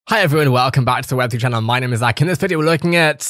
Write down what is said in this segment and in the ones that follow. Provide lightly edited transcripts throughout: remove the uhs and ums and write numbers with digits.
Hi everyone, welcome back to the Web3 channel. My name is Zach. In this video, we're looking at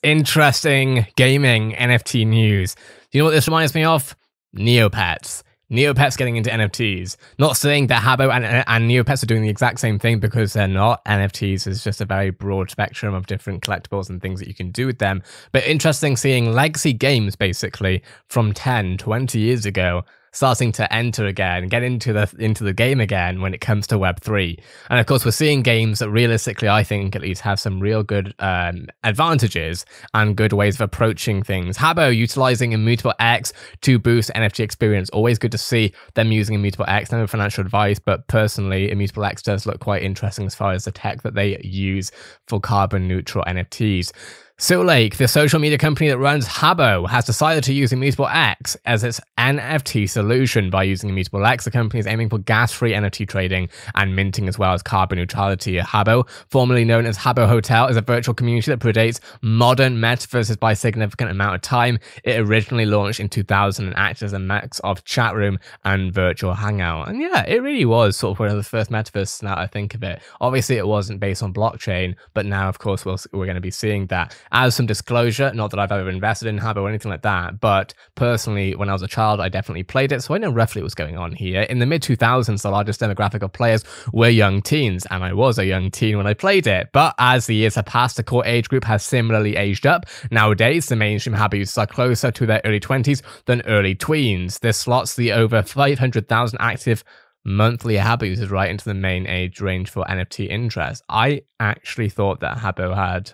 interesting gaming NFT news. Do you know what this reminds me of? Neopets. Neopets getting into NFTs. Not saying that Habbo and Neopets are doing the exact same thing, because they're not. NFTs is just a very broad spectrum of different collectibles and things that you can do with them. But interesting seeing legacy games, basically, from 10, 20 years ago, starting to enter again, get into the game again when it comes to Web3. And of course, we're seeing games that realistically, I think at least, have some real good advantages and good ways of approaching things. Habbo utilizing Immutable X to boost NFT experience. Always good to see them using Immutable X. No financial advice, but personally, Immutable X does look quite interesting as far as the tech that they use for carbon neutral NFTs. Silver Lake, the social media company that runs Habbo, has decided to use Immutable X as its NFT solution. By using Immutable X, the company is aiming for gas-free NFT trading and minting, as well as carbon neutrality. Habbo, formerly known as Habbo Hotel, is a virtual community that predates modern metaverses by a significant amount of time. It originally launched in 2000 and acted as a mix of chat room and virtual hangout. And yeah, it really was sort of one of the first metaverses now I think of it. Obviously, it wasn't based on blockchain, but now, of course, we're going to be seeing that. As some disclosure, not that I've ever invested in Habbo or anything like that, but personally, when I was a child, I definitely played it, so I know roughly what's going on here. In the mid-2000s, the largest demographic of players were young teens, and I was a young teen when I played it. But as the years have passed, the core age group has similarly aged up. Nowadays, the mainstream Habbo users are closer to their early 20s than early tweens. This slots the over 500,000 active monthly Habbo users right into the main age range for NFT interest. I actually thought that Habbo had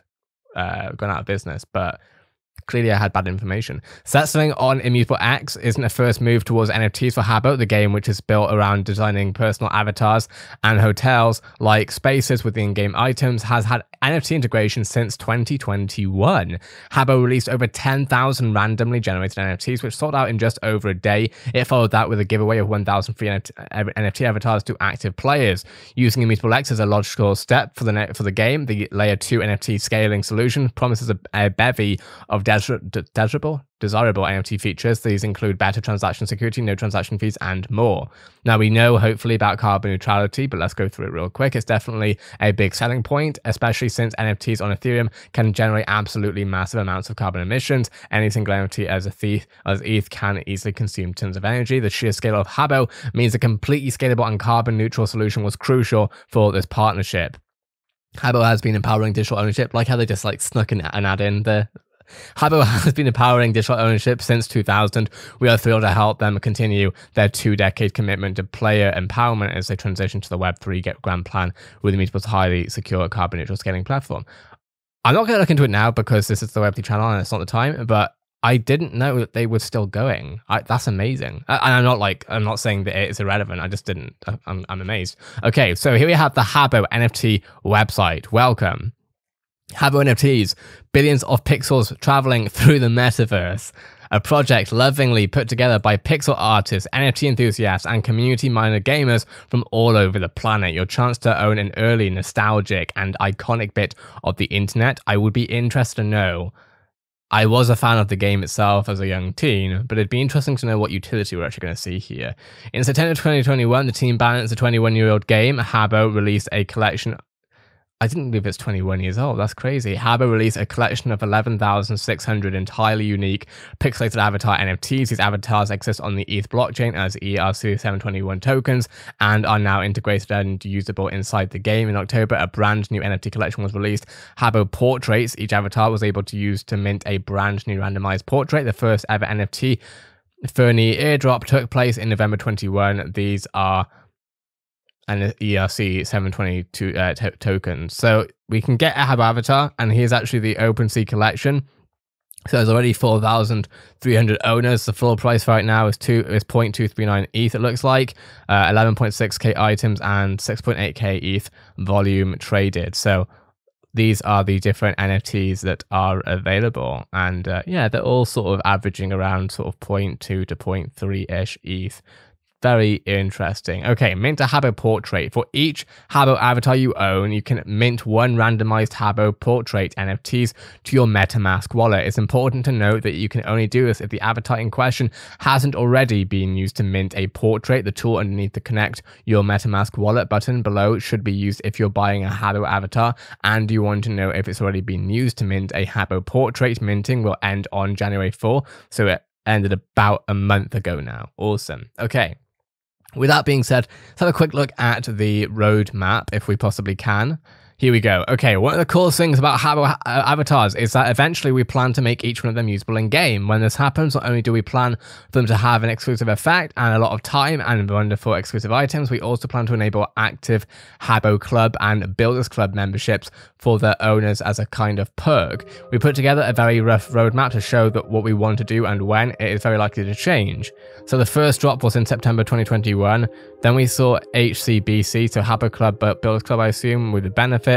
gone out of business, but clearly I had bad information. Settling on Immutable X isn't a first move towards NFTs for Habbo. The game, which is built around designing personal avatars and hotels like spaces with in-game items, has had NFT integration since 2021. Habbo released over 10,000 randomly generated NFTs, which sold out in just over a day. It followed that with a giveaway of 1,000 free NFT avatars to active players. Using Immutable X as a logical step for the game, the Layer 2 NFT scaling solution promises a bevy of desirable NFT features. These include better transaction security, no transaction fees, and more. Now, we know hopefully about carbon neutrality, but let's go through it real quick. It's definitely a big selling point, especially since NFTs on Ethereum can generate absolutely massive amounts of carbon emissions. Any single NFT as ETH can easily consume tons of energy. The sheer scale of Habbo means a completely scalable and carbon neutral solution was crucial for this partnership. Habbo has been empowering digital ownership, like how they just like snuck an ad in there. Habbo has been empowering digital ownership since 2000. We are thrilled to help them continue their 2-decade commitment to player empowerment as they transition to the Web3 grand plan with Immutable's highly secure carbon neutral scaling platform. I'm not going to look into it now because this is the Web3 channel and it's not the time, but I didn't know that they were still going. That's amazing. And I'm not saying that it's irrelevant. I just didn't. I'm amazed. Okay, so here we have the Habbo NFT website. Welcome. Habbo NFTs, billions of pixels traveling through the metaverse. A project lovingly put together by pixel artists, NFT enthusiasts, and community-minded gamers from all over the planet. Your chance to own an early, nostalgic, and iconic bit of the internet. I would be interested to know. I was a fan of the game itself as a young teen, but it'd be interesting to know what utility we're actually going to see here. In September 2021, the team balanced a 21-year-old game. Habbo released a collection. I didn't believe it's 21 years old. That's crazy. Habbo released a collection of 11,600 entirely unique pixelated avatar NFTs. These avatars exist on the ETH blockchain as ERC721 tokens and are now integrated and usable inside the game. In October, a brand new NFT collection was released, Habbo Portraits. Each avatar was able to use to mint a brand new randomized portrait. The first ever NFT Fernie airdrop took place in November 21. These are an ERC722 token. So we can get a Habbo avatar, and here's actually the OpenSea collection. So there's already 4,300 owners. The full price right now is 0.239 ETH, it looks like. 11.6k items and 6.8k ETH volume traded. So these are the different NFTs that are available. And yeah, they're all sort of averaging around sort of 0.2 to 0.3-ish ETH Very interesting. Okay, mint a Habbo portrait. For each Habbo avatar you own, you can mint one randomized Habbo portrait NFTs to your MetaMask wallet. It's important to note that you can only do this if the avatar in question hasn't already been used to mint a portrait. The tool underneath the connect your MetaMask wallet button below should be used if you're buying a Habbo avatar and you want to know if it's already been used to mint a Habbo portrait. Minting will end on January 4, so it ended about a month ago now. Awesome. Okay. With that being said, let's have a quick look at the roadmap if we possibly can. Here we go. Okay, one of the coolest things about Habbo avatars is that eventually we plan to make each one of them usable in-game. When this happens, not only do we plan for them to have an exclusive effect and a lot of time and wonderful exclusive items, we also plan to enable active Habbo Club and Builders Club memberships for their owners as a kind of perk. We put together a very rough roadmap to show that what we want to do and when it is very likely to change. So the first drop was in September 2021. Then we saw HCBC, so Habbo Club Builders Club, I assume, with the benefits.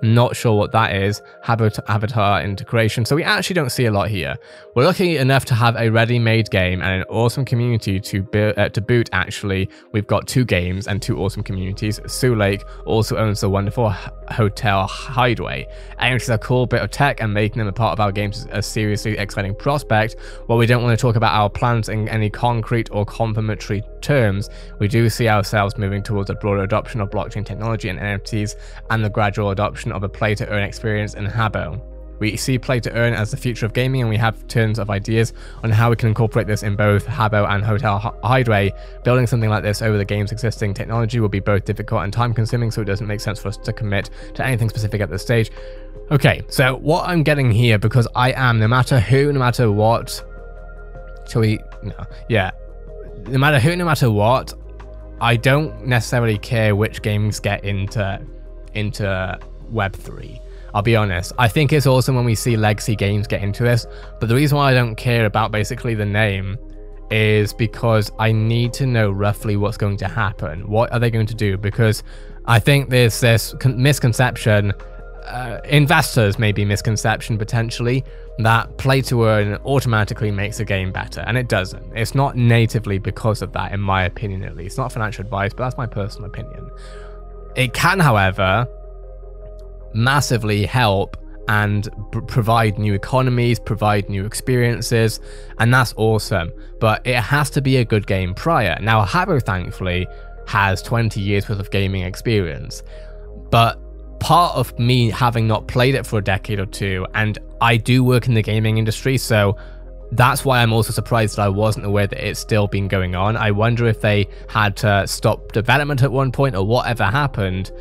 Not sure what that is. Habbo avatar integration. So we actually don't see a lot here. We're lucky enough to have a ready-made game and an awesome community to boot. Actually, we've got 2 games and 2 awesome communities. Sioux Lake also owns the wonderful Hotel Hideaway, and which is a cool bit of tech, and making them a part of our games is a seriously exciting prospect. While we don't want to talk about our plans in any concrete or confirmatory terms, we do see ourselves moving towards a broader adoption of blockchain technology and NFTs and the gradual adoption of a play-to-earn experience in Habbo. We see play-to-earn as the future of gaming, and we have tons of ideas on how we can incorporate this in both Habbo and Hotel Hideaway. Building something like this over the game's existing technology will be both difficult and time-consuming, so it doesn't make sense for us to commit to anything specific at this stage. Okay, so what I'm getting here, because I am, no matter who, no matter what, no matter who, no matter what, I don't necessarily care which games get into Web3. I'll be honest. I think it's awesome when we see legacy games get into this, but the reason why I don't care about basically the name is because I need to know roughly what's going to happen. What are they going to do? Because I think there's this misconception, investors maybe misconception potentially, that play to earn automatically makes a game better, and it doesn't. It's not natively because of that, in my opinion at least. Not financial advice, but that's my personal opinion. It can, however, massively help and provide new economies, provide new experiences, and that's awesome. But it has to be a good game prior. Now, Habbo thankfully has 20 years worth of gaming experience, but part of me having not played it for a decade or 2, and I do work in the gaming industry, so that's why I'm also surprised that I wasn't aware that it's still been going on. I wonder if they had to stop development at one point or whatever happened,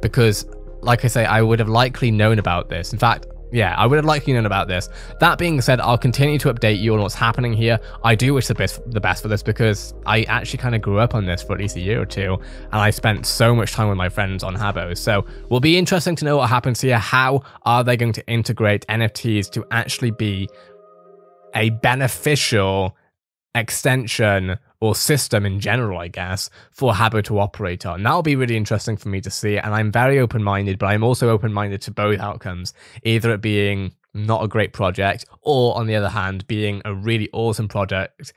because like I say, I would have likely known about this. In fact, yeah, I would have likely known about this. That being said, I'll continue to update you on what's happening here. I do wish the best for this, because I actually kind of grew up on this for at least a year or 2, and I spent so much time with my friends on Habbo. So it will be interesting to know what happens here. How are they going to integrate NFTs to actually be a beneficial extension or system in general, I guess, for Habbo to operate on? That'll be really interesting for me to see, and I'm very open-minded, but I'm also open-minded to both outcomes, either it being not a great project, or on the other hand, being a really awesome project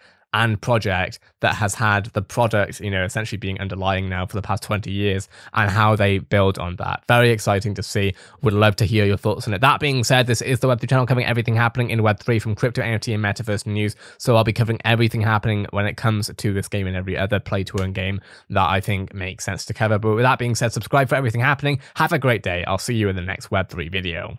that has had the product, you know, essentially being underlying now for the past 20 years, and how they build on that. Very exciting to see. Would love to hear your thoughts on it. That being said, this is the Web3 channel covering everything happening in Web3 from crypto, NFT, and metaverse news. So I'll be covering everything happening when it comes to this game and every other play-to-earn game that I think makes sense to cover. But with that being said, subscribe for everything happening. Have a great day. I'll see you in the next Web3 video.